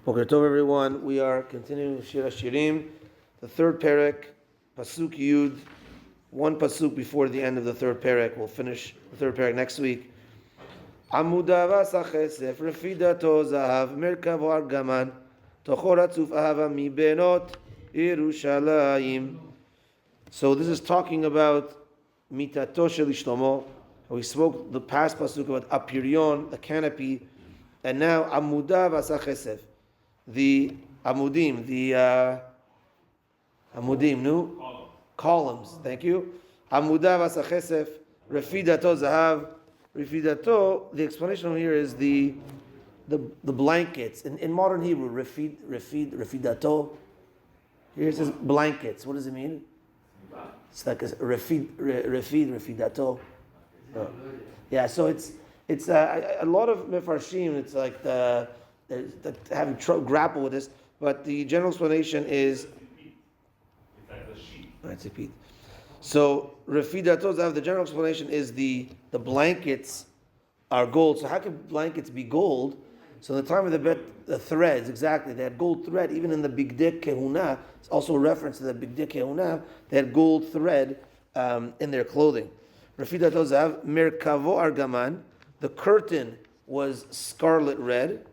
Boker Tov, everyone. We are continuing Shir HaShirim, the third perek, Pasuk Yud, one Pasuk before the end of the third perek. We'll finish the third perek next week. Amuda v'asachesef refidato zahav merkav argaman tocho ratzuf ahava mi benot Yerushalayim. So this is talking about mitato shel Shlomo. We spoke the past Pasuk about apirion, the canopy, and now amuda v'asachesef. The amudim, columns. Thank you. Amuda v'asachesef, refidato zahav. Refidato. The explanation here is the blankets in modern Hebrew. Refidato. Here it says blankets. What does it mean? It's like a refidato. Yeah. So it's a lot of mefarshim. It's like having grapple with this, but the general explanation is. That's a sheet. So refidatos, the general explanation is the blankets are gold. So how can blankets be gold? So in the time of the threads, exactly, they had gold thread. Even in the Bigdei Kehuna, it's also a reference to the Bigdei Kehuna. They had gold thread in their clothing. Refidatos have merkavo argaman. The curtain was scarlet red.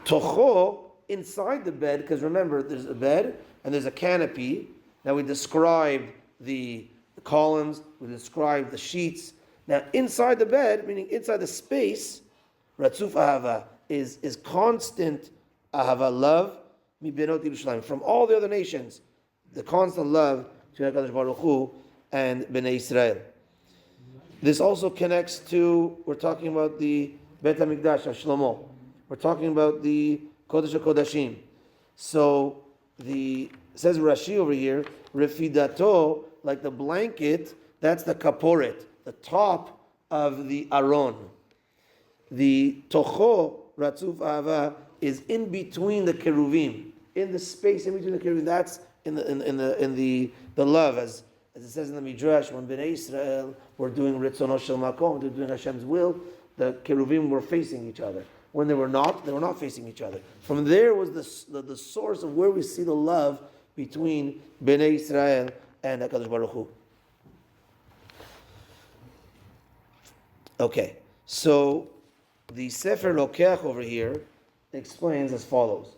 Tocho, inside the bed, because remember, there's a bed and there's a canopy. Now we described the columns, we described the sheets. Now inside the bed, meaning inside the space, Ratzuf Ahava is constant Ahava, love, mi benot Yerushalayim, from all the other nations, the constant love to HaKadosh Baruch Hu and Bnei Israel. This also connects to, we're talking about the Bet HaMikdash, Shlomo. We're talking about the Kodesh HaKodashim. So says Rashi over here, refidato, like the blanket, that's the kaporet, the top of the aron. The tocho, ratzuf ahava, is in between the keruvim, in the space in between the keruvim. That's in the love, as it says in the Midrash, when Bnei Israel were doing Ritzono Shel Makom, they were doing Hashem's will, the keruvim were facing each other. When they were not facing each other. From there was the source of where we see the love between Bnei Israel and HaKadosh Baruch Hu. Okay, so the Sefer Lokeach over here explains as follows,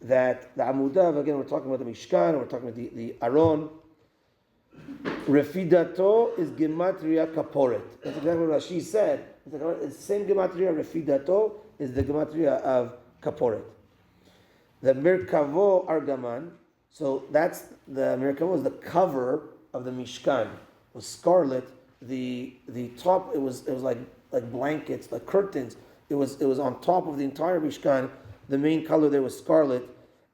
that the Amudav, again we're talking about the Mishkan, we're talking about the Aron. Refidato is Gematria Kaporet. That's exactly what Rashi said. It's the same Gematria, Refidato, is the Gematria of Kaporet. The Merkavo Argaman, so that's the Merkavo is the cover of the Mishkan, was scarlet. The top, it was like blankets, like curtains. It was on top of the entire Mishkan. The main color there was scarlet.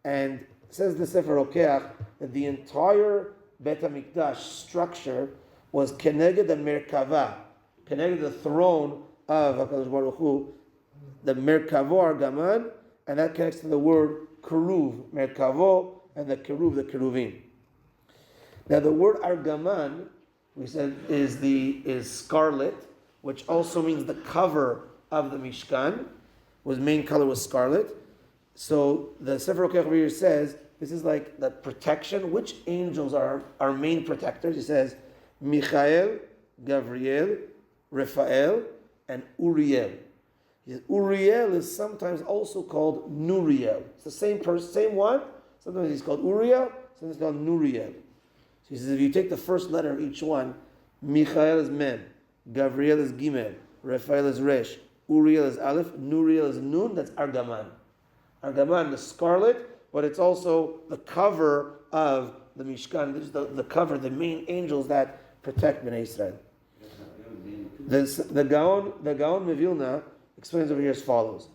And says the Sefer Rokeach that the entire Bet HaMikdash structure was Keneged the Merkava, Keneged the throne of HaKadosh Baruch Hu, the Merkavo Argaman, and that connects to the word Keruv, Merkavo, and the Keruv, the Keruvim. Now the word Argaman, we said, is scarlet, which also means the cover of the Mishkan, whose main color was scarlet. So the Sefer Rokeach over here says, this is like the protection. Which angels are our main protectors? He says, Michael, Gabriel, Raphael, and Uriel. Uriel is sometimes also called Nuriel. It's the same person, same one. Sometimes he's called Uriel, sometimes he's called Nuriel. So he says, if you take the first letter of each one, Michael is Mem, Gabriel is Gimel, Raphael is Resh, Uriel is Aleph, Nuriel is Nun, that's Argaman. Argaman, the scarlet, but it's also the cover of the Mishkan. This is the cover, the main angels that protect Bnei Israel. The Gaon Mevilna explains over here as follows.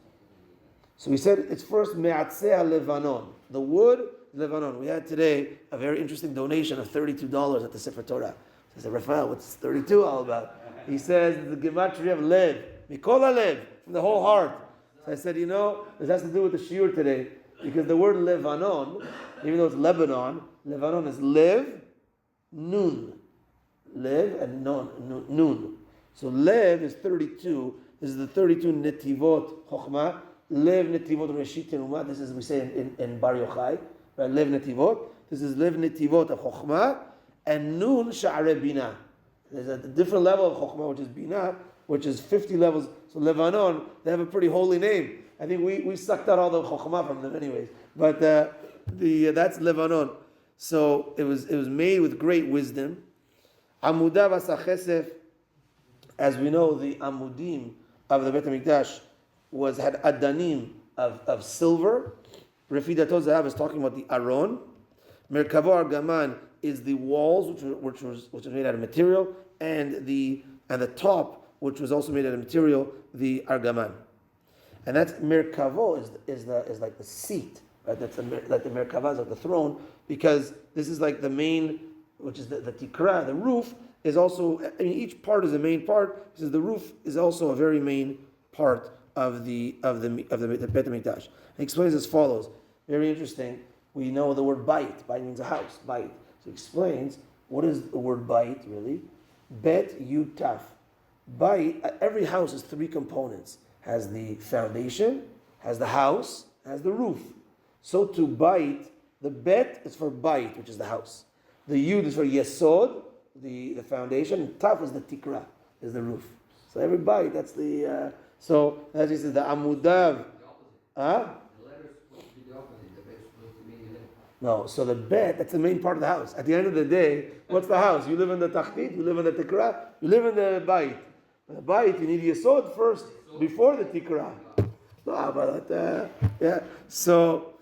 So we said it's first Me'atzeh Levanon, the wood Levanon. We had today a very interesting donation of $32 at the Sefer Torah. So I said, Raphael, what's 32 all about? He says the Gematria of Lev, Mikol Lev, from the whole heart. So I said, this has to do with the shiur today. Because the word Levanon, even though it's Lebanon, Levanon is Lev, Nun. Lev and Nun. So Lev is 32. This is the 32 Netivot Chokhmah. Lev Netivot Reshit Terumah. This is, we say in Bar Yochai, right? Lev Netivot. This is Lev Netivot of Chokhmah. And Nun Sha'arei Binah. There's a different level of Chokhmah, which is Binah, which is 50 levels. So Levanon, they have a pretty holy name. I think we sucked out all the Chokhmah from them anyways. But that's Levanon. So it was made with great wisdom. Amudav Asachesef, as we know, the Amudim of the Bet HaMikdash had Adanim of silver. Refidato Zahav is talking about the Aron. Merkavo Argaman is the walls, which was made out of material, and the top, which was also made out of material, the Argaman. And that's Merkavo is like the seat, right? That's like the Merkava is like the throne, because this is like the main, which is the Tikra, the roof is also. I mean, each part is a main part. He says the roof is also a very main part of the Bet HaMikdash. He explains as follows. Very interesting. We know the word bait. Bait means a house. Bait. So he explains what is the word bait really. Bet Yud Taf. Bait. Every house has three components. Has the foundation, has the house, has the roof. So to bait, the bet is for bait, which is the house. The Yud is for Yesod, the foundation. And Taf is the Tikra, is the roof. So every bait, that's the. So as he says, the Amudav. Huh? The letter is supposed to be the opposite. The bet is supposed to be the letter. No, so the bet, that's the main part of the house. At the end of the day, what's the house? You live in the Tachtit, you live in the Tikra, you live in the bait. The bait, you need Yesod first, before the Tikra. No, but yeah. So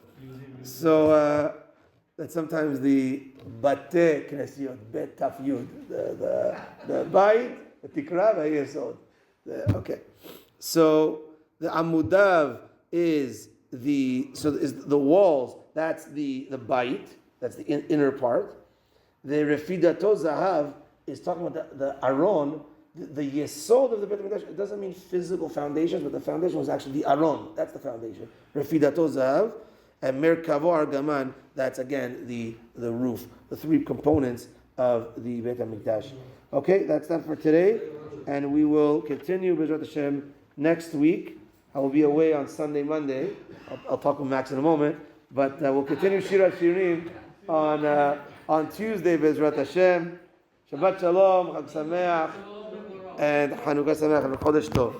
that sometimes the Bate Knesiot, Bet Taf Yud, the bait, the Tikra, the Yesod. Okay. So the Amudav is the walls. That's the bait. That's the inner part. The Refidato Zahav is talking about the Aron, the Yesod of the Bet HaMikdash. It doesn't mean physical foundations, but the foundation was actually the Aron. That's the foundation. Refidato Zahav. And Merkavo Argaman, that's again the roof, the three components of the Bet HaMikdash. Okay, that's that for today. And we will continue B'ezrat Hashem next week. I will be away on Sunday, Monday. I'll talk with Max in a moment. But we'll continue Shirat Shirim on Tuesday B'ezrat Hashem. Shabbat Shalom, Chag Sameach, and Hanukkah Sameach, and Chodesh Tov.